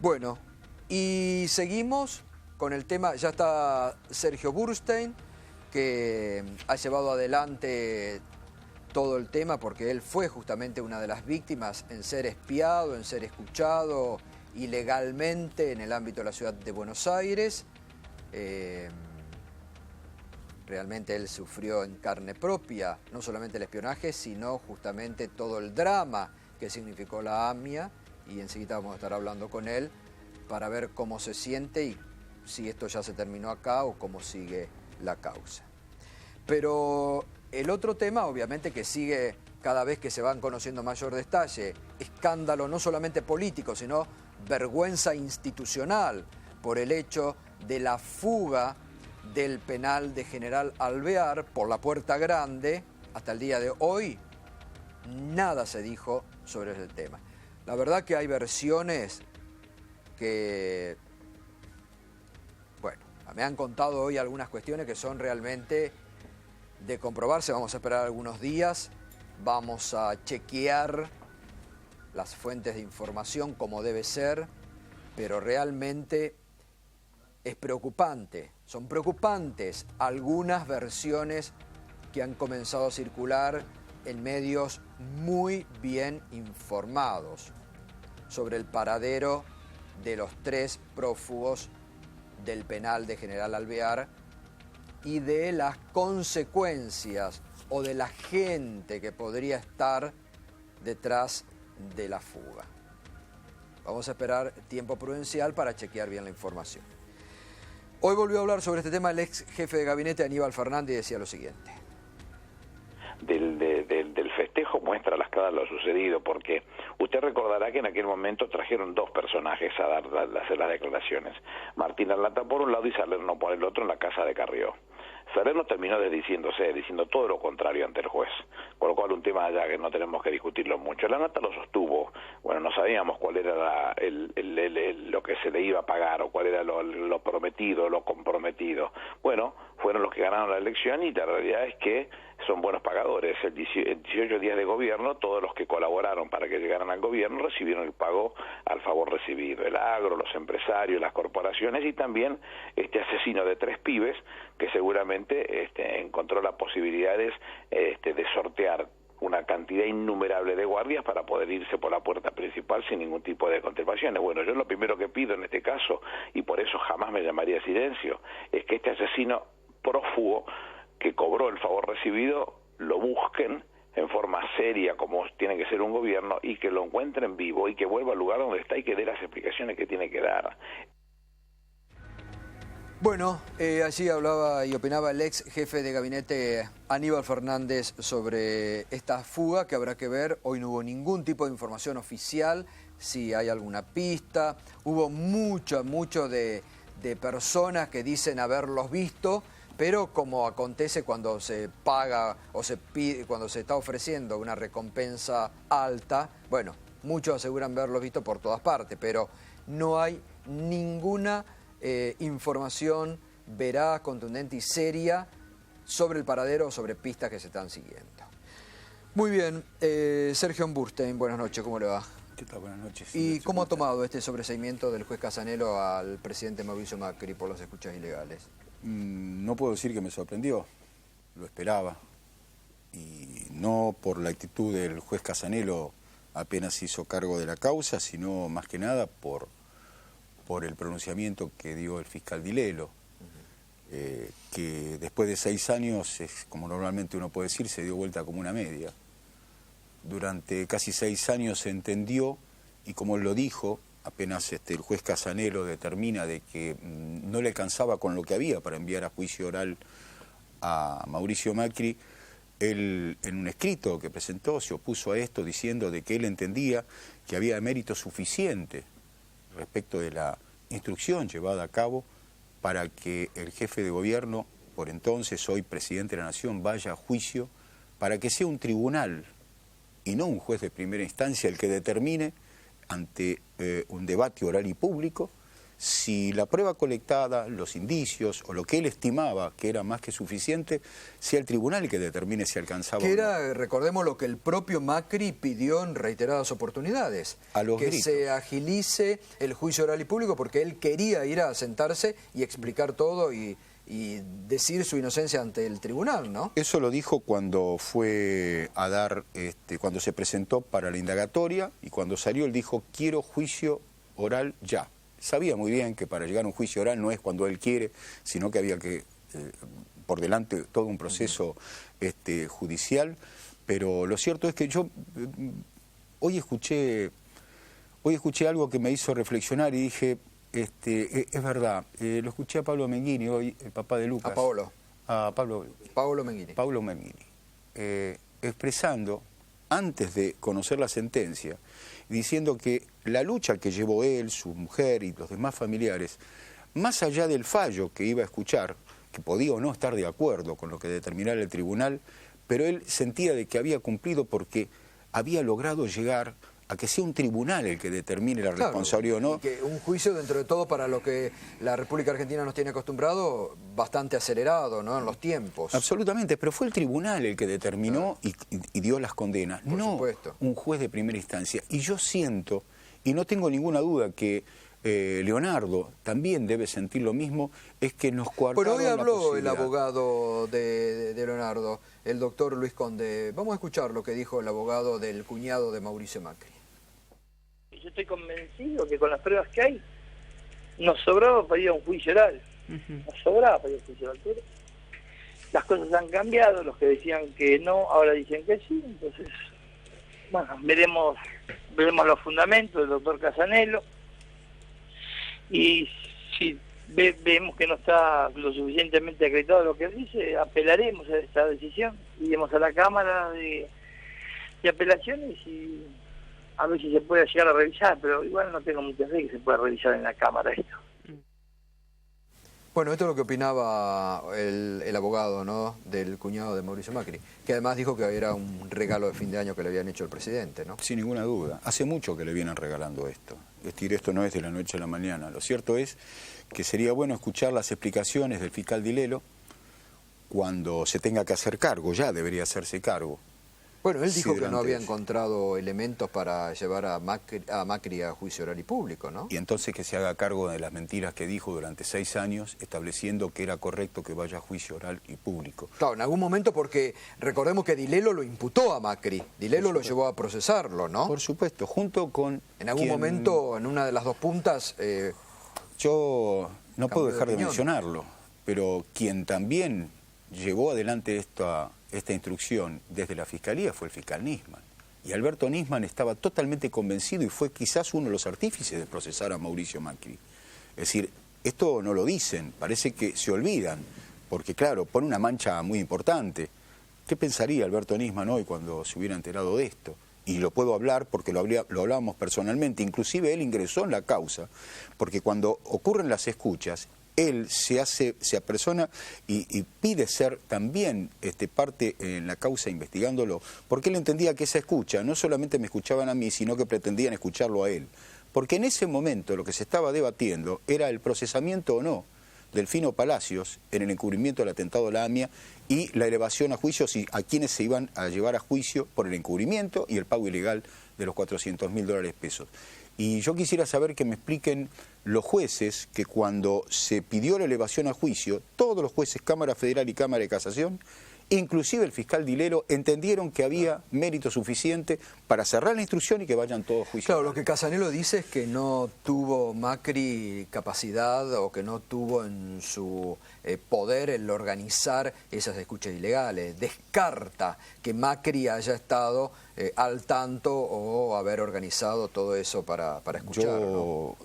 Bueno, y seguimos con el tema, ya está Sergio Burstein, que ha llevado adelante todo el tema porque él fue justamente una de las víctimas en ser espiado, en ser escuchado ilegalmente en el ámbito de la ciudad de Buenos Aires. Realmente él sufrió en carne propia, no solamente el espionaje, sino justamente todo el drama que significó la AMIA, y enseguida vamos a estar hablando con él para ver cómo se siente y si esto ya se terminó acá o cómo sigue la causa. Pero el otro tema, obviamente, que sigue cada vez que se van conociendo mayor detalle, escándalo no solamente político, sino vergüenza institucional por el hecho de la fuga del penal de General Alvear por la Puerta Grande. Hasta el día de hoy, nada se dijo sobre ese tema. La verdad que hay versiones que, bueno, me han contado hoy algunas cuestiones que son realmente de comprobarse. Vamos a esperar algunos días, vamos a chequear las fuentes de información como debe ser, pero realmente es preocupante, son preocupantes algunas versiones que han comenzado a circular en medios muy bien informados sobre el paradero de los 3 prófugos del penal de General Alvear y de las consecuencias o de la gente que podría estar detrás de la fuga. Vamos a esperar tiempo prudencial para chequear bien la información. Hoy volvió a hablar sobre este tema el ex jefe de gabinete Aníbal Fernández y decía lo siguiente. Del festejo muestra la escala de lo sucedido, porque usted recordará que en aquel momento trajeron 2 personajes a hacer las declaraciones. Martín Arlata por un lado y Salerno por el otro en la casa de Carrió. Salerno terminó diciendo todo lo contrario ante el juez, con lo cual un tema allá que no tenemos que discutirlo mucho. La nota lo sostuvo, bueno, no sabíamos cuál era lo que se le iba a pagar o cuál era lo prometido, lo comprometido. Bueno, fueron los que ganaron la elección y la realidad es que son buenos pagadores. En 18 días de gobierno, todos los que colaboraron para que llegaran al gobierno recibieron el pago al favor recibido. El agro, los empresarios, las corporaciones y también este asesino de 3 pibes que seguramente encontró las posibilidades de sortear una cantidad innumerable de guardias para poder irse por la puerta principal sin ningún tipo de contemplaciones. Bueno, yo lo primero que pido en este caso, y por eso jamás me llamaría silencio, es que este asesino prófugo que cobró el favor recibido lo busquen en forma seria como tiene que ser un gobierno y que lo encuentren vivo y que vuelva al lugar donde está y que dé las explicaciones que tiene que dar. Bueno, allí hablaba y opinaba el ex jefe de gabinete Aníbal Fernández sobre esta fuga que habrá que ver. Hoy no hubo ningún tipo de información oficial, si hay alguna pista. Hubo mucho de personas que dicen haberlos visto, pero como acontece cuando se paga o se pide, cuando se está ofreciendo una recompensa alta, bueno, muchos aseguran haberlos visto por todas partes, pero no hay ninguna información veraz, contundente y seria sobre el paradero o sobre pistas que se están siguiendo. Muy bien, Sergio Burstein, buenas noches, ¿cómo le va? ¿Qué tal? Buenas noches. ¿Y cómo ha tomado este sobreseimiento del juez Casanelo al presidente Mauricio Macri por las escuchas ilegales? No puedo decir que me sorprendió, lo esperaba, y no por la actitud del juez Casanelo apenas hizo cargo de la causa, sino más que nada por el pronunciamiento que dio el fiscal Dilelo, que después de 6 años, como normalmente uno puede decir, se dio vuelta como una media. Durante casi 6 años se entendió, y como él lo dijo, apenas el juez Casanelo determina de que no le alcanzaba con lo que había para enviar a juicio oral a Mauricio Macri, él en un escrito que presentó se opuso a esto diciendo de que él entendía que había mérito suficiente respecto de la instrucción llevada a cabo para que el jefe de gobierno, por entonces hoy presidente de la Nación, vaya a juicio, para que sea un tribunal y no un juez de primera instancia el que determine ante un debate oral y público si la prueba colectada, los indicios o lo que él estimaba que era más que suficiente, sea el tribunal el que determine si alcanzaba Que o no. era, recordemos, lo que el propio Macri pidió en reiteradas oportunidades. A los que gritos. se agilice el juicio oral y público porque él quería ir a sentarse y explicar todo y decir su inocencia ante el tribunal, ¿no? Eso lo dijo cuando fue a dar, cuando se presentó para la indagatoria y cuando salió él dijo, quiero juicio oral ya. Sabía muy bien que para llegar a un juicio oral no es cuando él quiere, sino que había que, por delante, todo un proceso judicial, pero lo cierto es que yo hoy escuché algo que me hizo reflexionar y dije, es verdad, lo escuché a Pablo Menghini hoy, el papá de Lucas. A Pablo Menghini, expresando, antes de conocer la sentencia, diciendo que la lucha que llevó él, su mujer y los demás familiares, más allá del fallo que iba a escuchar, que podía o no estar de acuerdo con lo que determinara el tribunal, pero él sentía de que había cumplido porque había logrado llegar a que sea un tribunal el que determine la responsabilidad o no. Y que un juicio, dentro de todo, para lo que la República Argentina nos tiene acostumbrado, bastante acelerado, ¿no?, en los tiempos. Absolutamente, pero fue el tribunal el que determinó y dio las condenas, no un juez de primera instancia. Y yo siento, y no tengo ninguna duda que Leonardo también debe sentir lo mismo, es que nos coartaron Pero hoy habló el la abogado de Leonardo, el doctor Luis Conde. Vamos a escuchar lo que dijo el abogado del cuñado de Mauricio Macri. Yo estoy convencido que con las pruebas que hay, nos sobraba para ir a un juicio oral. Nos sobraba para ir a un juicio oral. Pero las cosas han cambiado, los que decían que no, ahora dicen que sí. Entonces, bueno, veremos los fundamentos del doctor Casanelo. Y si vemos que no está lo suficientemente acreditado lo que él dice, apelaremos a esta decisión. Iremos a la Cámara de Apelaciones y a ver si se puede llegar a revisar, pero igual no tengo mucha fe que se pueda revisar en la Cámara esto. Bueno, esto es lo que opinaba el abogado, ¿no?, del cuñado de Mauricio Macri, que además dijo que era un regalo de fin de año que le habían hecho el presidente, ¿no? Sin ninguna duda. Hace mucho que le vienen regalando esto. Es decir, esto no es de la noche a la mañana. Lo cierto es que sería bueno escuchar las explicaciones del fiscal Dilelo cuando se tenga que hacer cargo, ya debería hacerse cargo. Bueno, él dijo que no había eso. encontrado elementos para llevar a Macri a juicio oral y público, ¿no? Y entonces que se haga cargo de las mentiras que dijo durante 6 años, estableciendo que era correcto que vaya a juicio oral y público. Claro, en algún momento, porque recordemos que Dilelo lo imputó a Macri, Dilelo lo llevó a procesarlo, ¿no? Por supuesto, junto con... En algún momento, en una de las dos puntas... yo no puedo dejar de mencionarlo, pero quien también llevó adelante esta instrucción desde la Fiscalía fue el fiscal Nisman. Y Alberto Nisman estaba totalmente convencido y fue quizás uno de los artífices de procesar a Mauricio Macri. Es decir, esto no lo dicen, parece que se olvidan, porque claro, pone una mancha muy importante. ¿Qué pensaría Alberto Nisman hoy cuando se hubiera enterado de esto? Y lo puedo hablar porque lo hablábamos personalmente, inclusive él ingresó en la causa, porque cuando ocurren las escuchas, él se apersona y pide ser también parte en la causa investigándolo, porque él entendía que esa escucha no solamente me escuchaban a mí, sino que pretendían escucharlo a él. Porque en ese momento lo que se estaba debatiendo era el procesamiento o no Delfino Palacios en el encubrimiento del atentado a la AMIA y la elevación a juicio a quienes se iban a llevar a juicio por el encubrimiento y el pago ilegal de los $400.000 pesos. Y yo quisiera saber que me expliquen los jueces que cuando se pidió la elevación a juicio, todos los jueces, Cámara Federal y Cámara de Casación, inclusive el fiscal Dilelo, entendieron que había mérito suficiente para cerrar la instrucción y que vayan todos a juicio. Claro, lo que Casanelo dice es que no tuvo Macri capacidad o que no tuvo en su poder el organizar esas escuchas ilegales. Descarta que Macri haya estado al tanto o haber organizado todo eso para escuchar, ¿no?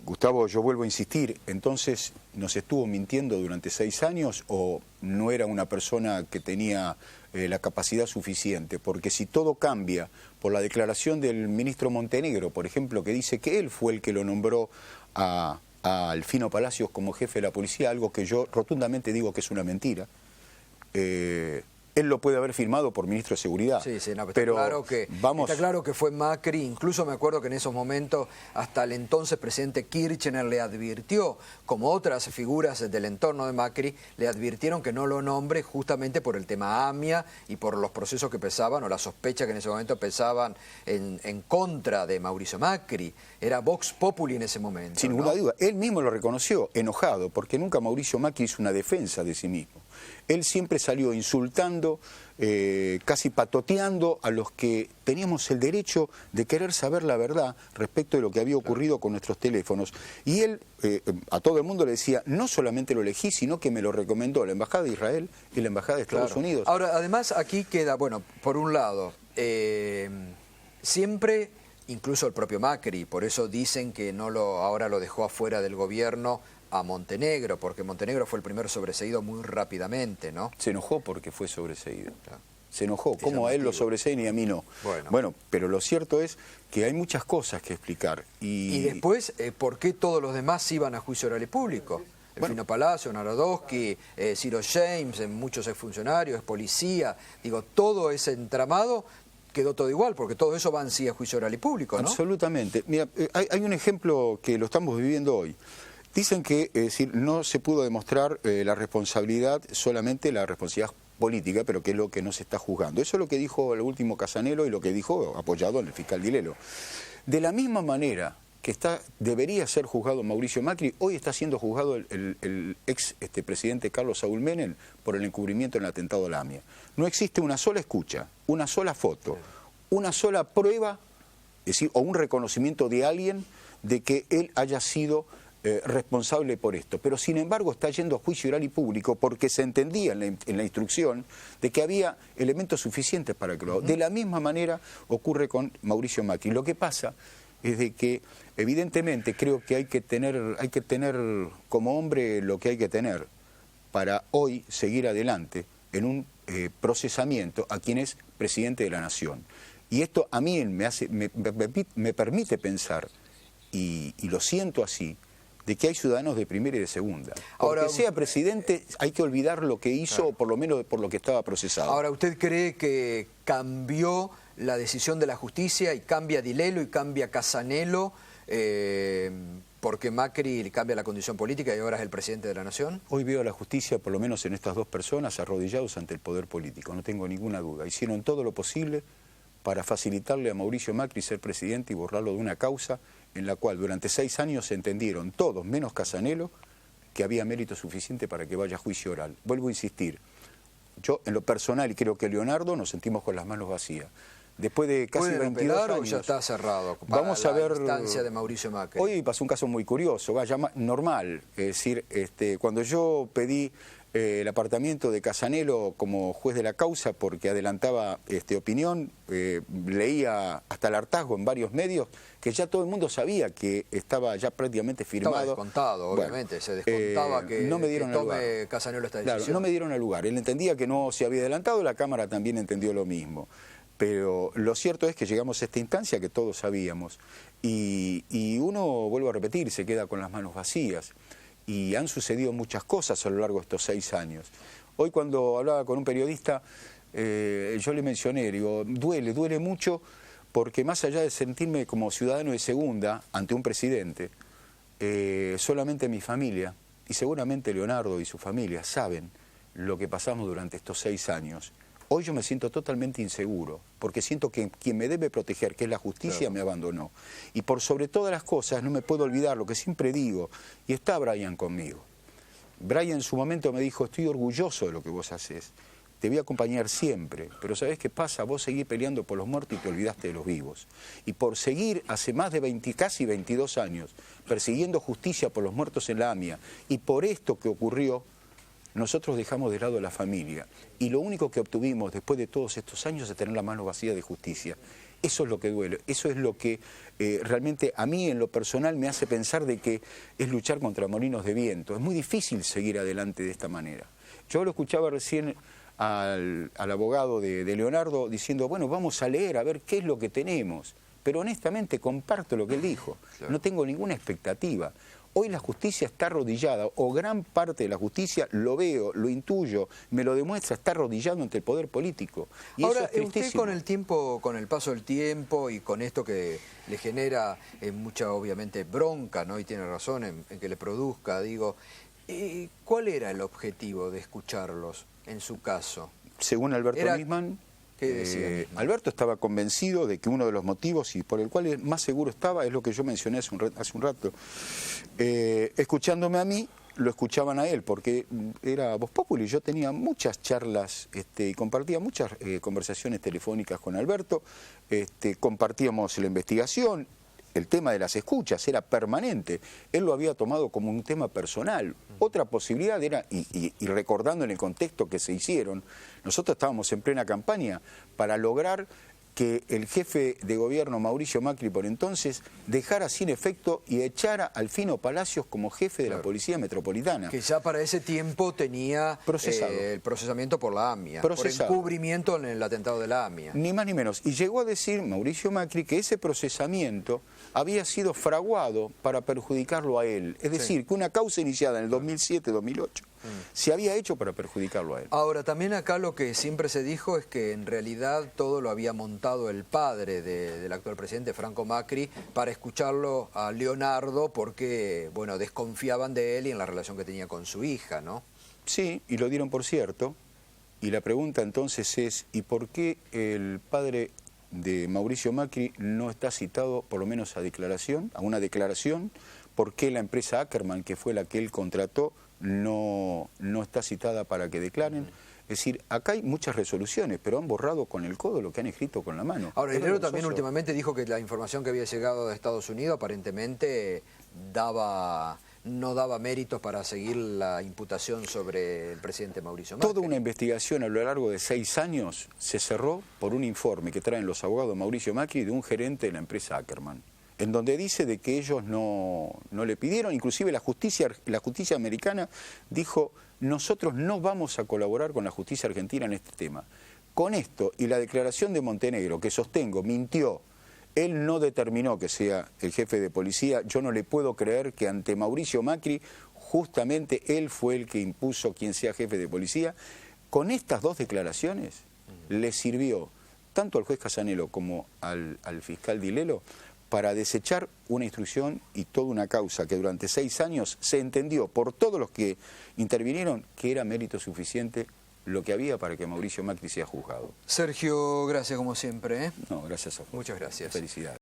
Gustavo, yo vuelvo a insistir, entonces ¿nos estuvo mintiendo durante 6 años o no era una persona que tenía la capacidad suficiente? Porque si todo cambia por la declaración del ministro Montenegro, por ejemplo, que dice que él fue el que lo nombró a Delfino Palacios como jefe de la policía, algo que yo rotundamente digo que es una mentira, Él lo puede haber firmado por ministro de Seguridad. Sí, no, pero está claro que fue Macri. Incluso me acuerdo que en esos momentos hasta el entonces presidente Kirchner le advirtió, como otras figuras del entorno de Macri, le advirtieron que no lo nombre justamente por el tema AMIA y por los procesos que pesaban o la sospecha que en ese momento pesaban en contra de Mauricio Macri. Era Vox Populi en ese momento. Sin ninguna duda. Él mismo lo reconoció, enojado, porque nunca Mauricio Macri hizo una defensa de sí mismo. Él siempre salió insultando, casi patoteando a los que teníamos el derecho de querer saber la verdad respecto de lo que había ocurrido con nuestros teléfonos. Y él a todo el mundo le decía, no solamente lo elegí, sino que me lo recomendó la Embajada de Israel y la Embajada de Estados Unidos. Ahora, además, aquí queda, bueno, por un lado, siempre, incluso el propio Macri, por eso dicen que ahora lo dejó afuera del gobierno a Montenegro, porque Montenegro fue el primero sobreseído muy rápidamente, ¿no? Se enojó porque fue sobreseído. Claro. Se enojó. ¿Cómo a él lo sobreseían y a mí no? Bueno, pero lo cierto es que hay muchas cosas que explicar. Y después, ¿por qué todos los demás iban a juicio oral y público? Fino Palacio, Narodowski, Ciro James, muchos exfuncionarios, policía, digo, todo ese entramado quedó todo igual, porque todo eso va en sí a juicio oral y público, ¿no? Absolutamente. Mira, hay un ejemplo que lo estamos viviendo hoy. Dicen que es decir, no se pudo demostrar la responsabilidad, solamente la responsabilidad política, pero que es lo que no se está juzgando. Eso es lo que dijo el último Casanelo y lo que dijo apoyado en el fiscal Di Lello. De la misma manera que debería ser juzgado Mauricio Macri, hoy está siendo juzgado el ex presidente Carlos Saúl Menem por el encubrimiento en el atentado a la AMIA. No existe una sola escucha, una sola foto, una sola prueba, es decir, o un reconocimiento de alguien de que él haya sido responsable por esto, pero sin embargo está yendo a juicio oral y público porque se entendía en la instrucción de que había elementos suficientes para que lo haga. De la misma manera ocurre con Mauricio Macri. Lo que pasa es de que evidentemente creo que hay que tener como hombre lo que hay que tener para hoy seguir adelante en un procesamiento a quien es presidente de la Nación. Y esto a mí me permite pensar, y lo siento así, de que hay ciudadanos de primera y de segunda. Porque ahora, sea presidente hay que olvidar lo que hizo, claro, o por lo menos por lo que estaba procesado. Ahora, ¿usted cree que cambió la decisión de la justicia y cambia Di Lello y cambia Casanelo porque Macri cambia la condición política y ahora es el presidente de la Nación? Hoy veo a la justicia, por lo menos en estas dos personas, arrodillados ante el poder político, no tengo ninguna duda. Hicieron todo lo posible para facilitarle a Mauricio Macri ser presidente y borrarlo de una causa en la cual durante 6 años se entendieron todos, menos Casanelo, que había mérito suficiente para que vaya a juicio oral. Vuelvo a insistir, yo en lo personal y creo que Leonardo nos sentimos con las manos vacías. Después de casi 22 años... ¿O ya está cerrado vamos a ver, la instancia de Mauricio Macri? Hoy pasó un caso muy curioso, normal, es decir, cuando yo pedí el apartamiento de Casanelo como juez de la causa porque adelantaba opinión, leía hasta el hartazgo en varios medios que ya todo el mundo sabía que estaba ya prácticamente firmado. Estaba descontado, obviamente, bueno, se descontaba no me dieron que tome Casanelo esta decisión. Claro, no me dieron el lugar. Él entendía que no se había adelantado, la Cámara también entendió lo mismo. Pero lo cierto es que llegamos a esta instancia que todos sabíamos y uno, vuelvo a repetir, se queda con las manos vacías. Y han sucedido muchas cosas a lo largo de estos 6 años. Hoy cuando hablaba con un periodista, yo le mencioné, digo, duele mucho porque más allá de sentirme como ciudadano de segunda ante un presidente, solamente mi familia y seguramente Leonardo y su familia saben lo que pasamos durante estos 6 años. Hoy yo me siento totalmente inseguro, porque siento que quien me debe proteger, que es la justicia, claro, me abandonó. Y por sobre todas las cosas, no me puedo olvidar lo que siempre digo, y está Brian conmigo. Brian en su momento me dijo, estoy orgulloso de lo que vos haces, te voy a acompañar siempre, pero ¿sabés qué pasa? Vos seguís peleando por los muertos y te olvidaste de los vivos. Y por seguir hace más de casi 22 años, persiguiendo justicia por los muertos en la AMIA, y por esto que ocurrió, nosotros dejamos de lado a la familia y lo único que obtuvimos después de todos estos años es tener la mano vacía de justicia. Eso es lo que duele, eso es lo que realmente a mí en lo personal me hace pensar de que es luchar contra molinos de viento. Es muy difícil seguir adelante de esta manera. Yo lo escuchaba recién al abogado de Leonardo diciendo, bueno, vamos a leer a ver qué es lo que tenemos. Pero honestamente comparto lo que él dijo, claro, no tengo ninguna expectativa. Hoy la justicia está arrodillada, o gran parte de la justicia, lo veo, lo intuyo, me lo demuestra, está arrodillado ante el poder político. Y ahora, eso es usted con el paso del tiempo y con esto que le genera mucha, obviamente, bronca, ¿no? Y tiene razón en que le produzca, digo, ¿cuál era el objetivo de escucharlos en su caso? Según Alberto Nisman, Alberto estaba convencido de que uno de los motivos y por el cual más seguro estaba es lo que yo mencioné hace un rato. Escuchándome a mí, lo escuchaban a él, porque era Voz Populi. Yo tenía muchas charlas y compartía muchas conversaciones telefónicas con Alberto, compartíamos la investigación. El tema de las escuchas era permanente, él lo había tomado como un tema personal. Otra posibilidad era, y recordando en el contexto que se hicieron, nosotros estábamos en plena campaña para lograr que el jefe de gobierno, Mauricio Macri, por entonces, dejara sin efecto y echara al Fino Palacios como jefe de la Policía Metropolitana. Que ya para ese tiempo tenía el procesamiento por la AMIA, por encubrimiento en el atentado de la AMIA. Ni más ni menos. Y llegó a decir Mauricio Macri que ese procesamiento había sido fraguado para perjudicarlo a él. Es decir, que una causa iniciada en el 2007-2008 se había hecho para perjudicarlo a él. Ahora, también acá lo que siempre se dijo es que en realidad todo lo había montado el padre del actual presidente, Franco Macri, para escucharlo a Leonardo porque, bueno, desconfiaban de él y en la relación que tenía con su hija, ¿no? Sí, y lo dieron por cierto. Y la pregunta entonces es, ¿y por qué el padre de Mauricio Macri no está citado por lo menos a una declaración? ¿Por qué la empresa Ackerman, que fue la que él contrató, no está citada para que declaren? Es decir, acá hay muchas resoluciones, pero han borrado con el codo lo que han escrito con la mano. Ahora, Herrero también últimamente dijo que la información que había llegado de Estados Unidos aparentemente no daba méritos para seguir la imputación sobre el presidente Mauricio Macri. Toda una investigación a lo largo de 6 años se cerró por un informe que traen los abogados Mauricio Macri de un gerente de la empresa Ackerman, en donde dice de que ellos no le pidieron, inclusive la justicia americana dijo, nosotros no vamos a colaborar con la justicia argentina en este tema. Con esto y la declaración de Montenegro, que sostengo, mintió, él no determinó que sea el jefe de policía, yo no le puedo creer que ante Mauricio Macri, justamente él fue el que impuso quien sea jefe de policía. Con estas dos declaraciones le sirvió tanto al juez Casanelo como al fiscal Dilelo para desechar una instrucción y toda una causa que durante 6 años se entendió por todos los que intervinieron que era mérito suficiente lo que había para que Mauricio Macri sea juzgado. Sergio, gracias como siempre. No, gracias a vos. Muchas gracias. Felicidades.